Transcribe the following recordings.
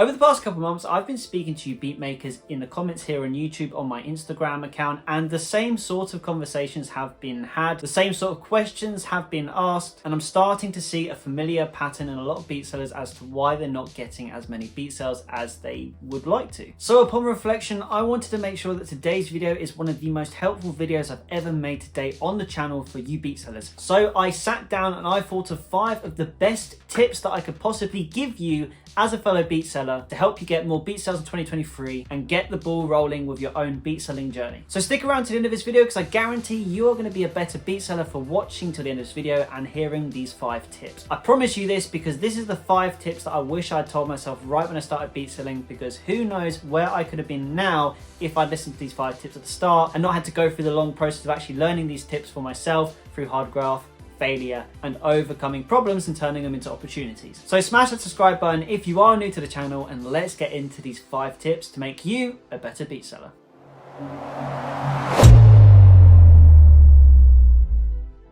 Over the past couple months, I've been speaking to you beat makers in the comments here on YouTube, on my Instagram account, and the same sort of conversations have been had, the same sort of questions have been asked, and I'm starting to see a familiar pattern in a lot of beat sellers as to why they're not getting as many beat sales as they would like to. So upon reflection, I wanted to make sure that today's video is one of the most helpful videos I've ever made to date on the channel for you beat sellers. So I sat down and I thought of 5 of the best tips that I could possibly give you as a fellow beat seller to help you get more beat sales in 2023 and get the ball rolling with your own beat selling journey. So stick around to the end of this video because I guarantee you are going to be a better beat seller for watching to the end of this video and hearing these 5 tips. I promise you this because this is the 5 tips that I wish I'd told myself right when I started beat selling, because who knows where I could have been now if I'd listened to these 5 tips at the start and not had to go through the long process of actually learning these tips for myself through hard graft, failure, and overcoming problems and turning them into opportunities. So smash that subscribe button if you are new to the channel, and let's get into these 5 tips to make you a better beat seller.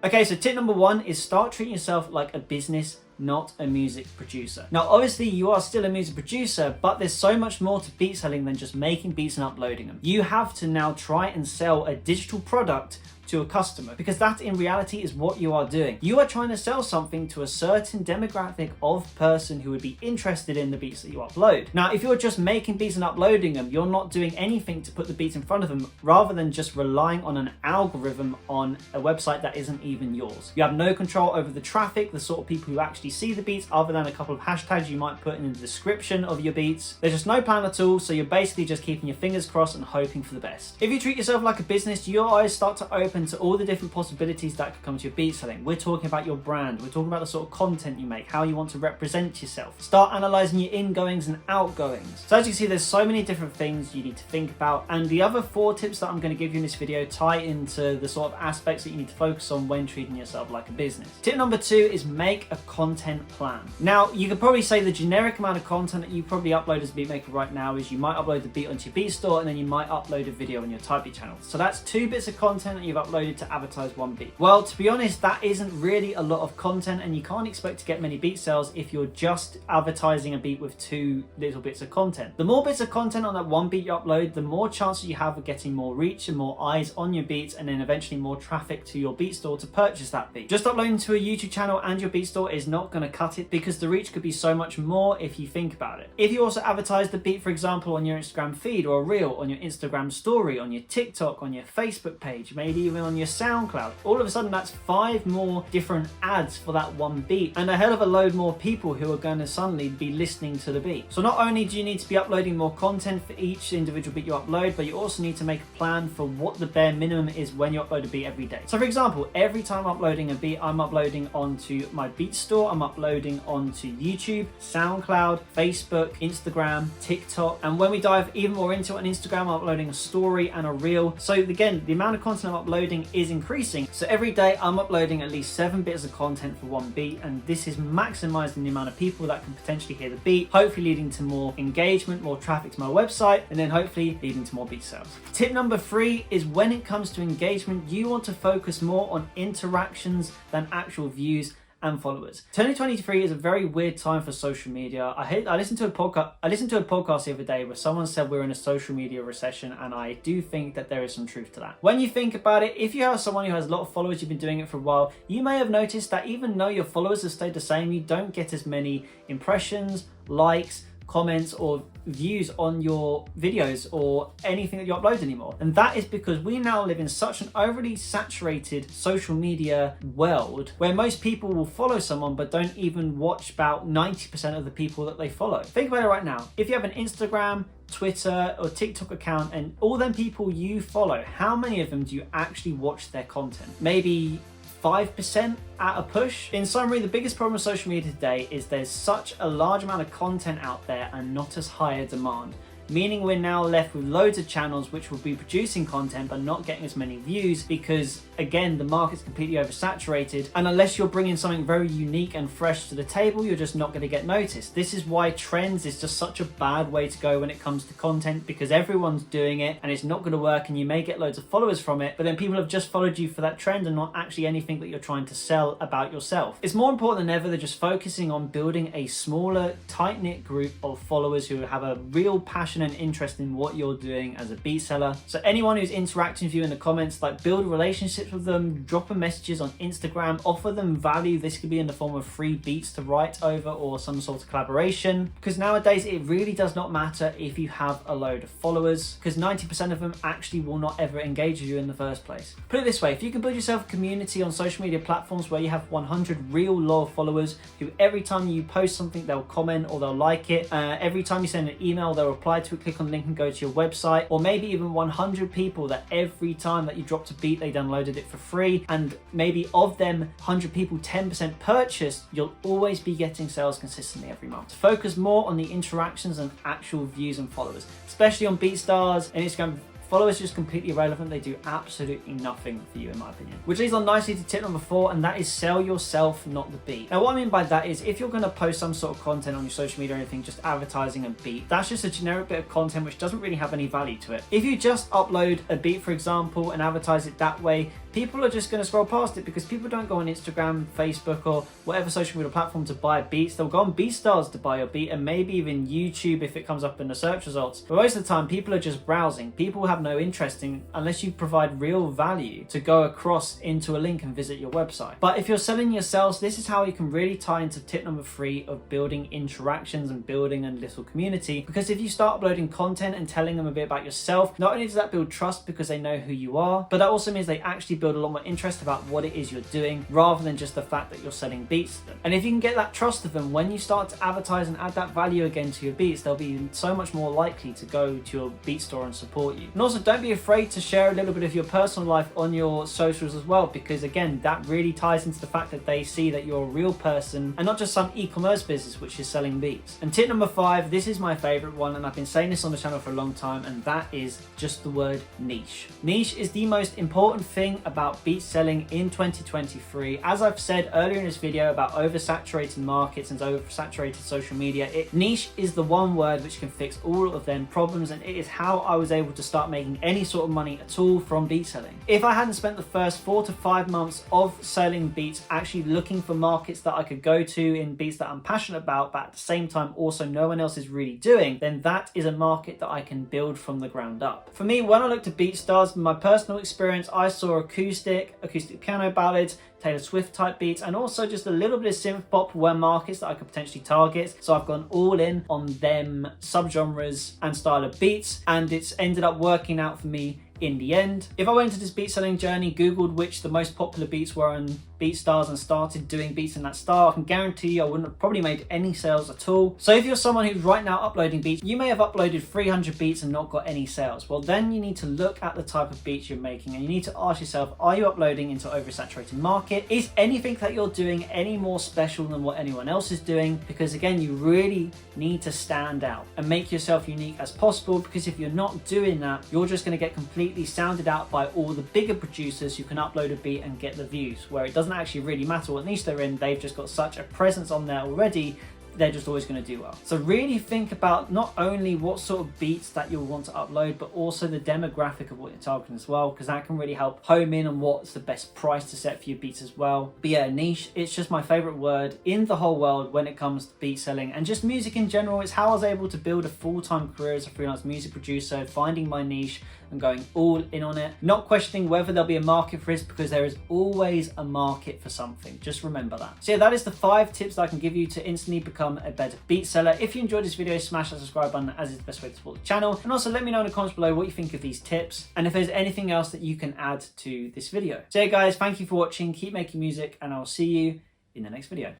Okay, so tip number 1 is start treating yourself like a business, not a music producer. Now, obviously you are still a music producer, but there's so much more to beat selling than just making beats and uploading them. You have to now try and sell a digital product to a customer, because that in reality is what you are doing. You are trying to sell something to a certain demographic of person who would be interested in the beats that you upload. Now, if you're just making beats and uploading them, you're not doing anything to put the beats in front of them, rather than just relying on an algorithm on a website that isn't even yours. You have no control over the traffic, the sort of people who actually see the beats, other than a couple of hashtags you might put in the description of your beats. There's just no plan at all, so you're basically just keeping your fingers crossed and hoping for the best. If you treat yourself like a business, your eyes start to open to all the different possibilities that could come to your beat selling. We're talking about your brand, we're talking about the sort of content you make, how you want to represent yourself. Start analysing your ingoings and outgoings. So as you see, there's so many different things you need to think about, and the other 4 tips that I'm going to give you in this video tie into the sort of aspects that you need to focus on when treating yourself like a business. Tip number 2 is make a content plan. Now, you could probably say the generic amount of content that you probably upload as a beat maker right now is you might upload the beat onto your beat store, and then you might upload a video on your type beat channel. So that's 2 bits of content that you've uploaded to advertise one beat. Well, to be honest, that isn't really a lot of content, and you can't expect to get many beat sales if you're just advertising a beat with 2 little bits of content. The more bits of content on that one beat you upload, the more chances you have of getting more reach and more eyes on your beats, and then eventually more traffic to your beat store to purchase that beat. Just uploading to a YouTube channel and your beat store is not going to cut it, because the reach could be so much more if you think about it. If you also advertise the beat, for example, on your Instagram feed or a reel, on your Instagram story, on your TikTok, on your Facebook page, maybe even on your SoundCloud, all of a sudden that's 5 more different ads for that one beat, and a hell of a load more people who are going to suddenly be listening to the beat. So not only do you need to be uploading more content for each individual beat you upload, but you also need to make a plan for what the bare minimum is when you upload a beat every day. So for example, every time I'm uploading a beat, I'm uploading onto my beat store, I'm uploading onto YouTube, SoundCloud, Facebook, Instagram, TikTok, and when we dive even more into it on Instagram, I'm uploading a story and a reel. So again, the amount of content I'm uploading is increasing. So every day I'm uploading at least 7 bits of content for one beat, and this is maximizing the amount of people that can potentially hear the beat, hopefully leading to more engagement, more traffic to my website, and then hopefully leading to more beat sales. Tip number 3 is when it comes to engagement, you want to focus more on interactions than actual views and followers. 2023 is a very weird time for social media. I listened to a podcast the other day where someone said we're in a social media recession, and I do think that there is some truth to that. When you think about it, if you have someone who has a lot of followers, you've been doing it for a while, you may have noticed that even though your followers have stayed the same, you don't get as many impressions, likes, comments, or views on your videos or anything that you upload anymore. And that is because we now live in such an overly saturated social media world where most people will follow someone but don't even watch about 90% of the people that they follow. Think about it right now. If you have an Instagram, Twitter, or TikTok account, and all them people you follow, how many of them do you actually watch their content? Maybe 5% at a push. In summary, the biggest problem with social media today is there's such a large amount of content out there and not as high a demand. meaning we're now left with loads of channels which will be producing content but not getting as many views because, again, the market's completely oversaturated, and unless you're bringing something very unique and fresh to the table, you're just not going to get noticed. This is why trends is just such a bad way to go when it comes to content, because everyone's doing it and it's not going to work, and you may get loads of followers from it, but then people have just followed you for that trend and not actually anything that you're trying to sell about yourself. It's more important than ever than just focusing on building a smaller, tight-knit group of followers who have a real passion and interest in what you're doing as a beat seller. So anyone who's interacting with you in the comments, like, build relationships with them, drop them messages on Instagram, offer them value. This could be in the form of free beats to write over or some sort of collaboration, because nowadays it really does not matter if you have a load of followers, because 90% of them actually will not ever engage with you in the first place. Put it this way, if you can build yourself a community on social media platforms where you have 100 real loyal followers who every time you post something they'll comment or they'll like it, every time you send an email they'll reply to it, click on the link and go to your website, or maybe even 100 people that every time that you dropped a beat they downloaded it for free, and maybe of them 100 people 10% purchased, you'll always be getting sales consistently every month. Focus more on the interactions and actual views and followers, especially on BeatStars and Instagram. Followers are just completely irrelevant. They do absolutely nothing for you, in my opinion. Which leads on nicely to tip number 4, and that is sell yourself, not the beat. Now, what I mean by that is if you're going to post some sort of content on your social media or anything, just advertising a beat, that's just a generic bit of content which doesn't really have any value to it. If you just upload a beat, for example, and advertise it that way, people are just going to scroll past it, because people don't go on Instagram, Facebook, or whatever social media platform to buy beats. They'll go on BeatStars to buy your beat, and maybe even YouTube if it comes up in the search results. But most of the time, people are just browsing. People have no interest in, unless you provide real value, to go across into a link and visit your website. But if you're selling yourselves, this is how you can really tie into tip number 3 of building interactions and building a little community. Because if you start uploading content and telling them a bit about yourself, not only does that build trust because they know who you are, but that also means they actually build a lot more interest about what it is you're doing, rather than just the fact that you're selling beats to them. And if you can get that trust of them, when you start to advertise and add that value again to your beats, they'll be so much more likely to go to your beat store and support you. And also, don't be afraid to share a little bit of your personal life on your socials as well, because again, that really ties into the fact that they see that you're a real person and not just some e-commerce business which is selling beats. And tip number 5, this is my favorite one, and I've been saying this on the channel for a long time, and that is just the word niche. Niche is the most important thing about beat selling in 2023. As I've said earlier in this video about oversaturated markets and oversaturated social media, niche is the one word which can fix all of them problems, and it is how I was able to start making any sort of money at all from beat selling. If I hadn't spent the first 4 to 5 months of selling beats actually looking for markets that I could go to in beats that I'm passionate about, but at the same time also no one else is really doing, then that is a market that I can build from the ground up. For me, when I looked at BeatStars, my personal experience, I saw acoustic piano ballads, Taylor Swift type beats, and also just a little bit of synth pop were markets that I could potentially target. So I've gone all in on them subgenres and style of beats, and it's ended up working out for me in the end. If I went into this beat selling journey, googled which the most popular beats were on BeatStars and started doing beats in that style, I can guarantee you I wouldn't have probably made any sales at all. So if you're someone who's right now uploading beats, you may have uploaded 300 beats and not got any sales. Well, then you need to look at the type of beats you're making, and you need to ask yourself, are you uploading into an oversaturated market? Is anything that you're doing any more special than what anyone else is doing? Because again, you really need to stand out and make yourself unique as possible, because if you're not doing that, you're just going to get completely sounded out by all the bigger producers who can upload a beat and get the views, where it doesn't actually really matter what niche they're in. They've just got such a presence on there already, they're just always going to do well. So really think about not only what sort of beats that you'll want to upload, but also the demographic of what you're targeting as well, because that can really help home in on what's the best price to set for your beats as well. But yeah, niche, it's just my favorite word in the whole world when it comes to beat selling and just music in general. It's how I was able to build a full-time career as a freelance music producer, finding my niche and going all in on it, not questioning whether there'll be a market for this, because there is always a market for something. Just remember that. So yeah, that is the 5 tips that I can give you to instantly become a better beat seller. If you enjoyed this video, smash that subscribe button, as is the best way to support the channel. And also let me know in the comments below what you think of these tips, and if there's anything else that you can add to this video. So yeah guys, thank you for watching, keep making music, and I'll see you in the next video.